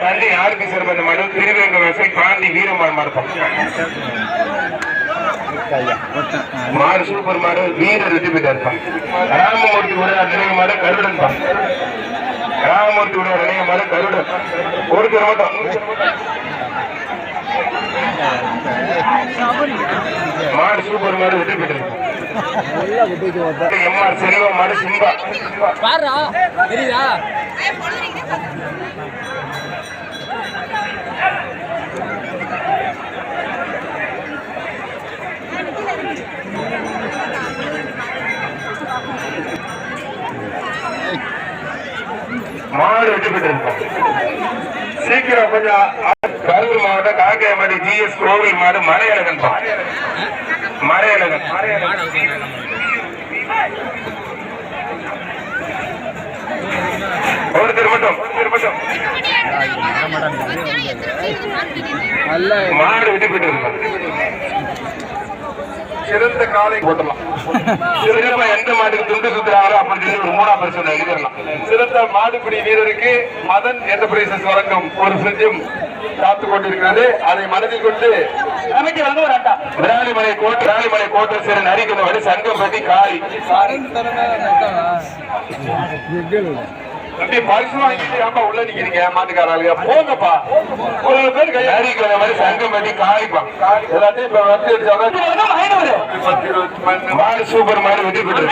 தந்தை யாருக்கு சிறந்த மாடு திருவேங்க வசை பாண்டி வீரமான் மாடுப்போம். மாடு சூப்பர் மாடு வீரர் வெற்றி பெற்றார். ராமமூர்த்தி உடைய நினைவு மாடு கருடன் தான். ராமமூர்த்தி உடைய நினைவு மாடு கருடன் ஒருத்தர் மட்டும். மாடு சூப்பர் மாடு வெற்றி பெற்றது. எம்ஆர் செல்வம் மாடு சிம்பா மாடு வெற்றி பெற்றிருக்கோம். சீக்கிரம் கொஞ்சம். கரூர் மாவட்டம் காக்கையம்பட்டி ஜிஎஸ் கோவில் மாடு மலையழகன் மலையழகன் ஒருத்தர் மட்டும் மாடு வெற்றி பெற்றிருக்கோம். சிறந்த காலை போட்டலாம். சிறப்பா எந்த மாட்டுக்கு துண்டு சுத்துறாங்களோ அப்படின்னு சொல்லி ஒரு 3ஆம் பரிசு எழுதிடலாம். சிறந்த மாடுபிடி வீரருக்கு மதன் என்டர்பிரைசஸ் வழங்கும் ஒரு ஃப்ரிட்ஜும் காத்துக் கொண்டிருக்கிறது. அதை மனதில் கொண்டு விராலிமலை கோட்டை சிறு நரிக்கணும் சங்கம்பட்டி காய் அப்படி பரிசு வாங்கிட்டு ஆமா உள்ள நிக்கிறீங்க மாட்டுக்காரங்க போங்கப்பா. ஒரு பேர் கையாளிக்கிற மாதிரி சங்கம் பண்ணி காய்ப்பா எல்லாத்தையும் இப்ப வந்து மாடு சூப்பர் மாடு வெற்றி பெற்று